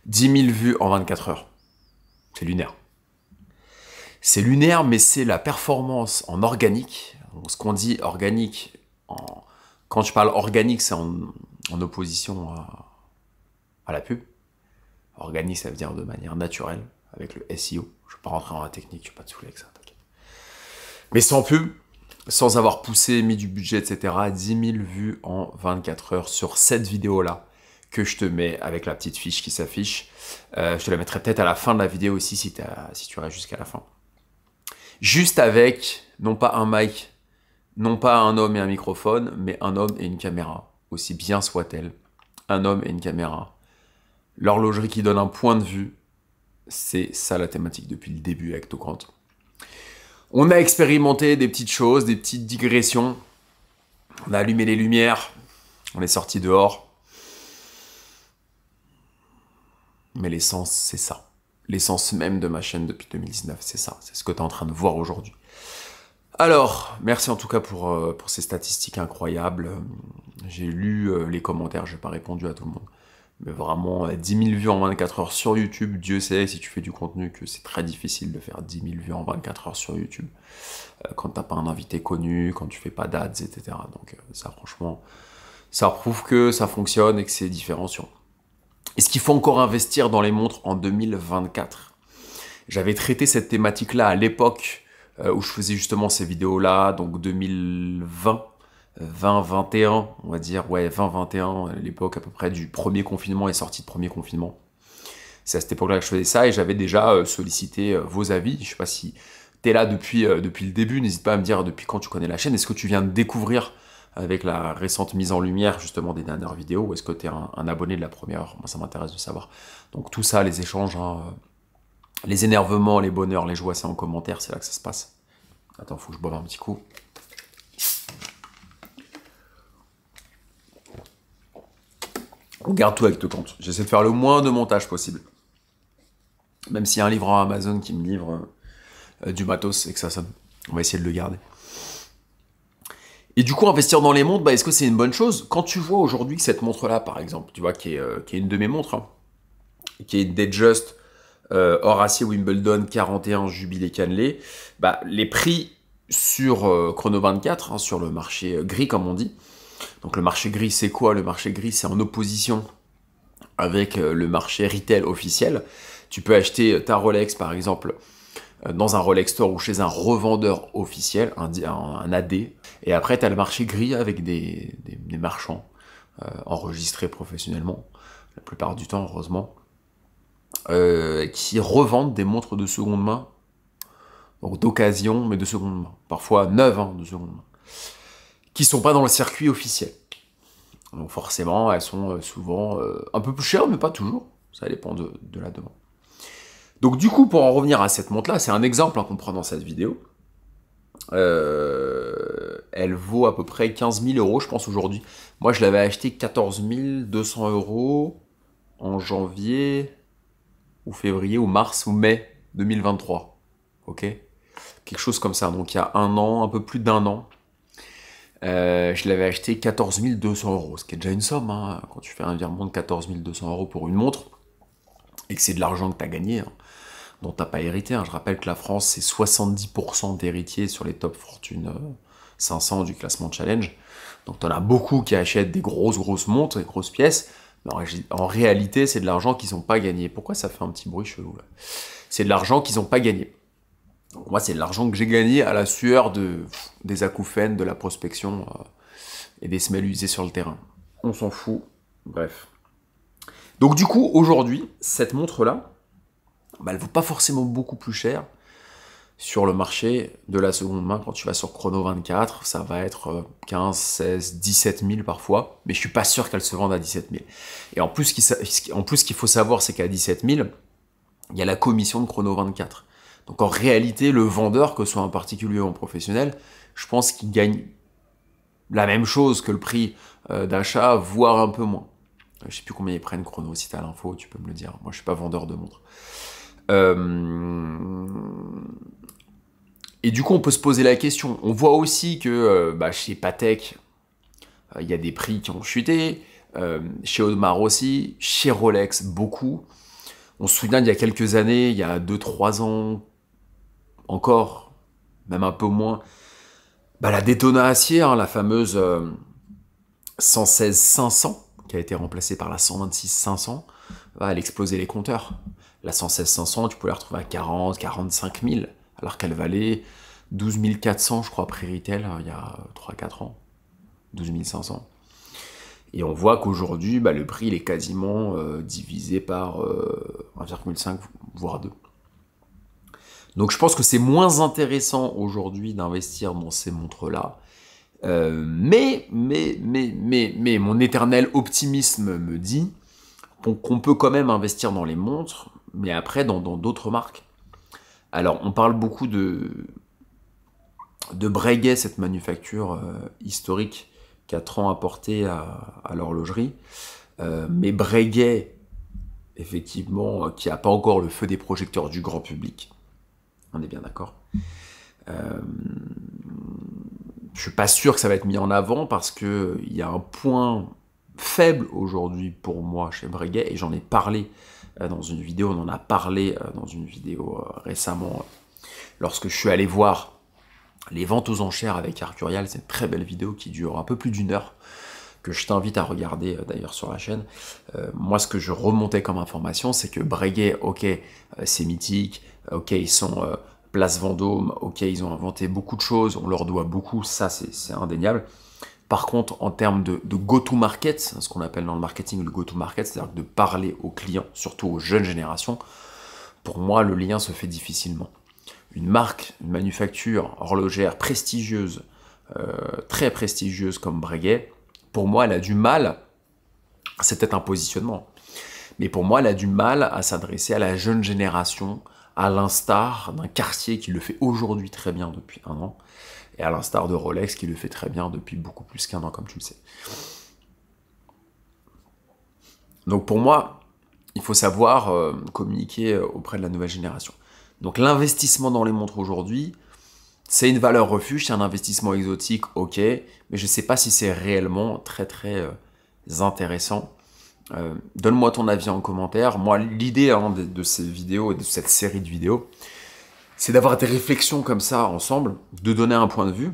10 000 vues en 24 heures. C'est lunaire. C'est lunaire, mais c'est la performance en organique. Donc, ce qu'on dit organique, quand je parle organique, c'est en opposition à la pub. Organique, ça veut dire de manière naturelle, avec le SEO. Je ne vais pas rentrer dans la technique, je ne vais pas te saouler avec ça, t'inquiète. Mais sans pub, sans avoir poussé, mis du budget, etc. 10 000 vues en 24 heures sur cette vidéo-là que je te mets avec la petite fiche qui s'affiche. Je te la mettrai peut-être à la fin de la vidéo aussi si tu restes jusqu'à la fin. Juste avec, non pas un mic, non pas un homme et un microphone, mais un homme et une caméra, aussi bien soit-elle. Un homme et une caméra. L'horlogerie qui donne un point de vue, c'est ça la thématique depuis le début avec Tocant. On a expérimenté des petites choses, des petites digressions. On a allumé les lumières, on est sorti dehors. Mais l'essence, c'est ça. L'essence même de ma chaîne depuis 2019, c'est ça. C'est ce que tu es en train de voir aujourd'hui. Alors, merci en tout cas pour ces statistiques incroyables. J'ai lu les commentaires, je n'ai pas répondu à tout le monde. Mais vraiment, 10 000 vues en 24 heures sur YouTube, Dieu sait si tu fais du contenu que c'est très difficile de faire 10 000 vues en 24 heures sur YouTube. Quand tu n'as pas un invité connu, quand tu fais pas d'ads, etc. Donc ça, franchement, ça prouve que ça fonctionne et que c'est différenciant. Est-ce qu'il faut encore investir dans les montres en 2024? J'avais traité cette thématique-là à l'époque où je faisais justement ces vidéos-là, donc 2020. 2021, on va dire, ouais, 2021, l'époque à peu près du premier confinement et sortie de premier confinement. C'est à cette époque-là que je faisais ça et j'avais déjà sollicité vos avis. Je ne sais pas si tu es là depuis le début, n'hésite pas à me dire depuis quand tu connais la chaîne. Est-ce que tu viens de découvrir avec la récente mise en lumière justement des dernières vidéos ou est-ce que tu es un abonné de la première heure? Moi, ça m'intéresse de savoir. Donc tout ça, les échanges, les énervements, les bonheurs, les joies, c'est en commentaire, c'est là que ça se passe. Attends, faut que je boive un petit coup. On garde tout avec Tocant. J'essaie de faire le moins de montage possible. Même s'il y a un livreur Amazon qui me livre du matos et que ça sonne. On va essayer de le garder. Et du coup, investir dans les montres, bah, est-ce que c'est une bonne chose? Quand tu vois aujourd'hui que cette montre-là, par exemple, tu vois, qui est une de mes montres, hein, qui est une Datejust or acier Wimbledon 41 jubilé cannelé, bah, les prix sur Chrono 24, hein, sur le marché gris, comme on dit. Donc le marché gris, c'est quoi? Le marché gris, c'est en opposition avec le marché retail officiel. Tu peux acheter ta Rolex, par exemple, dans un Rolex Store ou chez un revendeur officiel, un AD. Et après, tu as le marché gris avec des marchands enregistrés professionnellement, la plupart du temps, heureusement, qui revendent des montres de seconde main, donc d'occasion, mais de seconde main. Parfois neuves, hein, de seconde main, qui ne sont pas dans le circuit officiel. Donc forcément, elles sont souvent un peu plus chères, mais pas toujours. Ça dépend de la demande. Donc du coup, pour en revenir à cette montre-là, c'est un exemple qu'on prend dans cette vidéo. Elle vaut à peu près 15 000 €, je pense, aujourd'hui. Moi, je l'avais acheté 14 200 € en janvier, ou février, ou mars, ou mai 2023. Ok? Quelque chose comme ça. Donc il y a un an, un peu plus d'un an. Je l'avais acheté 14 200 €, ce qui est déjà une somme, hein, quand tu fais un virement de 14 200 € pour une montre, et que c'est de l'argent que tu as gagné, hein, dont tu n'as pas hérité. Hein. Je rappelle que la France, c'est 70% d'héritiers sur les top fortune 500 du classement challenge. Donc tu en as beaucoup qui achètent des grosses montres, des grosses pièces, mais en réalité, c'est de l'argent qu'ils n'ont pas gagné. Pourquoi ça fait un petit bruit chelou là? C'est de l'argent qu'ils n'ont pas gagné. Donc moi, c'est de l'argent que j'ai gagné à la sueur des acouphènes, de la prospection et des semelles usées sur le terrain. On s'en fout. Bref. Donc du coup, aujourd'hui, cette montre-là, bah, elle ne vaut pas forcément beaucoup plus cher sur le marché de la seconde main. Quand tu vas sur Chrono 24, ça va être 15, 16, 17 000 parfois, mais je suis pas sûr qu'elle se vende à 17 000. Et en plus, ce qu'il faut savoir, c'est qu'à 17 000, il y a la commission de Chrono 24. Donc en réalité, le vendeur, que ce soit un particulier ou un professionnel, je pense qu'il gagne la même chose que le prix d'achat, voire un peu moins. Je sais plus combien ils prennent Chrono, si tu as l'info, tu peux me le dire. Moi, je suis pas vendeur de montres. Et du coup, on peut se poser la question. On voit aussi que chez Patek, il y a des prix qui ont chuté. Chez Audemars aussi. Chez Rolex, beaucoup. On se souvient, il y a quelques années, il y a 2-3 ans encore, même un peu moins, bah, la Daytona acier, hein, la fameuse 116-500, qui a été remplacée par la 126-500, bah, elle explosait les compteurs. La 116-500, tu pouvais la retrouver à 40, 45 000, alors qu'elle valait 12 400, je crois, prix-retail, il y a 3-4 ans. 12 500. Et on voit qu'aujourd'hui, bah, le prix il est quasiment divisé par 1,5, voire 2. Donc je pense que c'est moins intéressant aujourd'hui d'investir dans ces montres-là. Mais mon éternel optimisme me dit qu'on peut quand même investir dans les montres, mais après dans d'autres marques. Alors on parle beaucoup de Breguet, cette manufacture historique qui a tant apporté à l'horlogerie. Mais Breguet, effectivement, qui n'a pas encore le feu des projecteurs du grand public. On est bien d'accord. Je ne suis pas sûr que ça va être mis en avant parce qu'il y a un point faible aujourd'hui pour moi chez Breguet, et j'en ai parlé dans une vidéo, on en a parlé dans une vidéo récemment, lorsque je suis allé voir les ventes aux enchères avec Arcurial. C'est une très belle vidéo qui dure un peu plus d'1 heure, que je t'invite à regarder d'ailleurs sur la chaîne. Moi, ce que je remontais comme information, c'est que Breguet, ok, c'est mythique, ok, ils sont Place Vendôme, ok, ils ont inventé beaucoup de choses, on leur doit beaucoup, ça c'est indéniable. Par contre, en termes de go-to-market, ce qu'on appelle dans le marketing le go-to-market, c'est-à-dire de parler aux clients, surtout aux jeunes générations, pour moi, le lien se fait difficilement. Une marque, une manufacture horlogère prestigieuse, très prestigieuse comme Breguet, pour moi, elle a du mal, c'est peut-être un positionnement, mais pour moi, elle a du mal à s'adresser à la jeune génération, à l'instar d'un Cartier qui le fait aujourd'hui très bien depuis 1 an, et à l'instar de Rolex qui le fait très bien depuis beaucoup plus qu'1 an, comme tu le sais. Donc pour moi, il faut savoir communiquer auprès de la nouvelle génération. Donc l'investissement dans les montres aujourd'hui, c'est une valeur refuge, c'est un investissement exotique, ok, mais je ne sais pas si c'est réellement très intéressant. Donne-moi ton avis en commentaire. Moi, l'idée de ces vidéos, de cette série de vidéos, c'est d'avoir des réflexions comme ça ensemble, de donner un point de vue.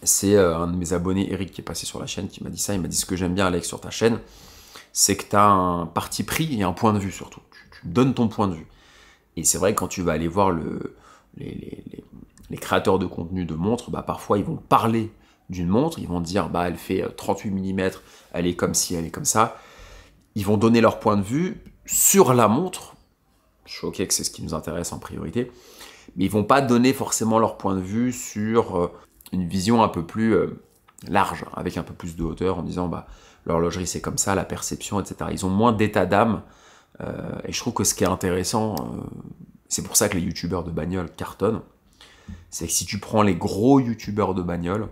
C'est un de mes abonnés, Eric, qui est passé sur la chaîne, qui m'a dit ça. Il m'a dit: ce que j'aime bien, Alex, sur ta chaîne, c'est que tu as un parti pris et un point de vue surtout. Tu donnes ton point de vue. Et c'est vrai que quand tu vas aller voir les créateurs de contenu de montres, bah, parfois ils vont parler d'une montre, ils vont dire bah, elle fait 38 mm, elle est comme ci, elle est comme ça. Ils vont donner leur point de vue sur la montre. Je suis ok que c'est ce qui nous intéresse en priorité, mais ils vont pas donner forcément leur point de vue sur une vision un peu plus large, avec un peu plus de hauteur, en disant bah, l'horlogerie c'est comme ça, la perception, etc. Ils ont moins d'état d'âme, et je trouve que ce qui est intéressant, c'est pour ça que les youtubeurs de bagnole cartonnent, c'est que si tu prends les gros youtubeurs de bagnole,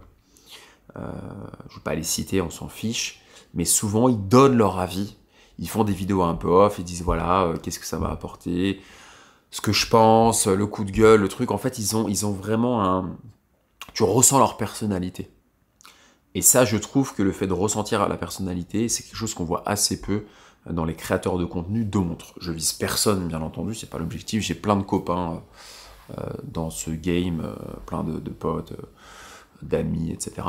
je ne vais pas les citer, on s'en fiche, mais souvent ils donnent leur avis, ils font des vidéos un peu off, ils disent voilà, qu'est-ce que ça va apporter, ce que je pense, le coup de gueule, le truc, en fait ils ont vraiment un... Tu ressens leur personnalité. Et ça, je trouve que le fait de ressentir la personnalité, c'est quelque chose qu'on voit assez peu dans les créateurs de contenu de montres. Je vise personne, bien entendu, c'est pas l'objectif. J'ai plein de copains dans ce game, plein de potes, d'amis, etc.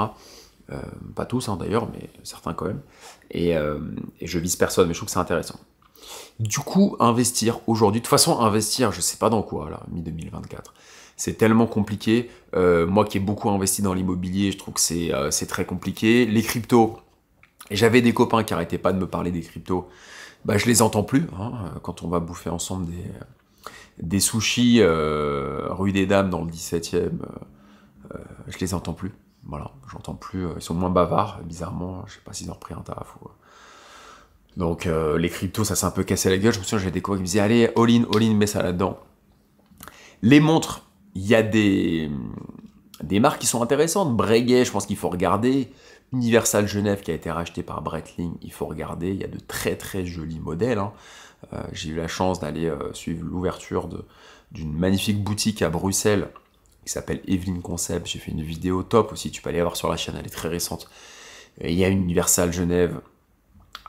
Pas tous, hein, d'ailleurs, mais certains quand même. Et je vise personne, mais je trouve que c'est intéressant. Du coup, investir aujourd'hui, de toute façon, investir, je sais pas dans quoi, là, mi-2024. C'est tellement compliqué. Moi qui ai beaucoup investi dans l'immobilier, je trouve que c'est très compliqué. Les cryptos, j'avais des copains qui arrêtaient pas de me parler des cryptos. Bah, je les entends plus. Hein, quand on va bouffer ensemble des sushis rue des Dames dans le 17e, je les entends plus. Voilà, j'entends plus. Ils sont moins bavards, bizarrement. Je sais pas s'ils ont repris un taf ou... Donc les cryptos, ça s'est un peu cassé la gueule. Je me souviens, j'avais des copains qui me disaient allez, all-in, mets ça là-dedans. Les montres, il y a des marques qui sont intéressantes. Breguet, je pense qu'il faut regarder. Universal Genève, qui a été racheté par Breitling, il faut regarder. Il y a de très jolis modèles. Hein. J'ai eu la chance d'aller suivre l'ouverture d'une magnifique boutique à Bruxelles qui s'appelle Evelyn Concept. J'ai fait une vidéo top aussi, tu peux aller voir sur la chaîne, elle est très récente. Et il y a Universal Genève,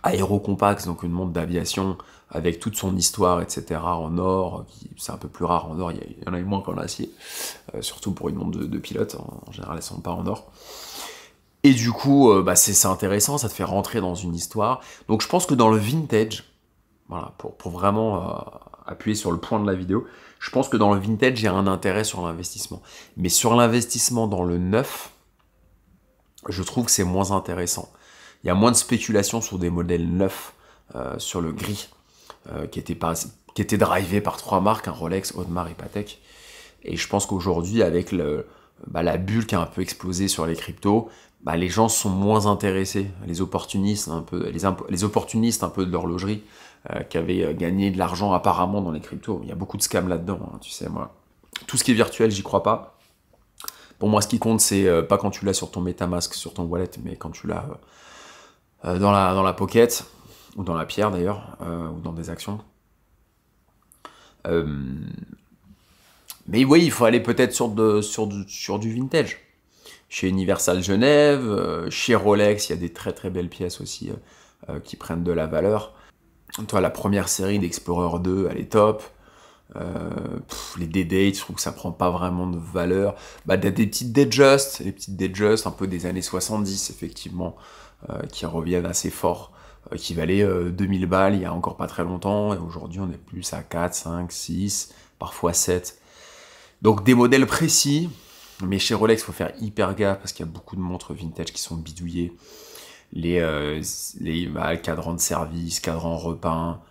Aerocompax, donc une montre d'aviation avec toute son histoire, etc., en or, c'est un peu plus rare en or, il y en a eu moins qu'en acier, surtout pour une montre de pilote, en général elles sont pas en or. Et du coup, bah, c'est intéressant, ça te fait rentrer dans une histoire. Donc je pense que dans le vintage, voilà, pour vraiment appuyer sur le point de la vidéo, je pense que dans le vintage, j'ai un intérêt sur l'investissement. Mais sur l'investissement dans le neuf, je trouve que c'est moins intéressant. Il y a moins de spéculation sur des modèles neufs, sur le gris, qui étaient drivés par trois marques, un Rolex, Audemars et Patek. Et je pense qu'aujourd'hui, avec la bulle qui a un peu explosé sur les cryptos, bah, les gens sont moins intéressés, les opportunistes un peu, les opportunistes un peu de l'horlogerie, qui avaient gagné de l'argent apparemment dans les cryptos. Il y a beaucoup de scams là-dedans, hein, tu sais, moi. Tout ce qui est virtuel, j'y crois pas. Pour moi, ce qui compte, c'est pas quand tu l'as sur ton MetaMask, sur ton wallet, mais quand tu l'as dans la pocket, ou dans la pierre d'ailleurs, ou dans des actions. Mais oui, il faut aller peut-être sur du vintage. Chez Universal Genève, chez Rolex, il y a des très très belles pièces aussi qui prennent de la valeur. Toi, la première série d'Explorer 2, elle est top. Les D-Date, je trouve que ça prend pas vraiment de valeur. Bah, des petites Datejust, les petites Datejust un peu des années 70, effectivement, qui reviennent assez fort, qui valaient 2000 balles il y a encore pas très longtemps, et aujourd'hui on est plus à 4, 5, 6, parfois 7. Donc des modèles précis, mais chez Rolex, il faut faire hyper gaffe parce qu'il y a beaucoup de montres vintage qui sont bidouillées. Le cadran de service, cadran repeint,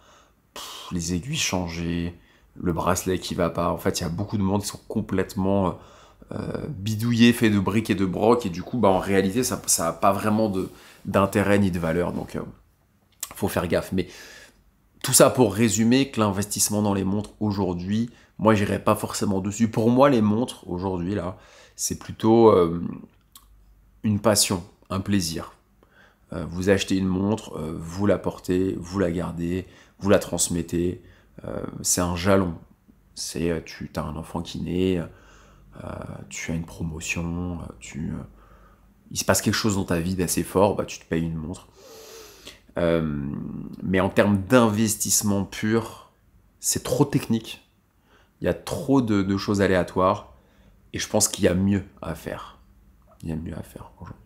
les aiguilles changées, le bracelet qui va pas. En fait, il y a beaucoup de montres qui sont complètement bidouillées, fait de briques et de broc, et du coup, bah, en réalité, ça n'a pas vraiment d'intérêt ni de valeur. Donc, faut faire gaffe. Mais tout ça pour résumer que l'investissement dans les montres aujourd'hui, moi, j'irai pas forcément dessus. Pour moi, les montres aujourd'hui, là, c'est plutôt une passion, un plaisir. Vous achetez une montre, vous la portez, vous la gardez, vous la transmettez. C'est un jalon. Tu as un enfant qui naît, tu as une promotion, il se passe quelque chose dans ta vie d'assez fort, bah, tu te payes une montre. Mais en termes d'investissement pur, c'est trop technique. Il y a trop de choses aléatoires. Et je pense qu'il y a mieux à faire. Il y a mieux à faire aujourd'hui.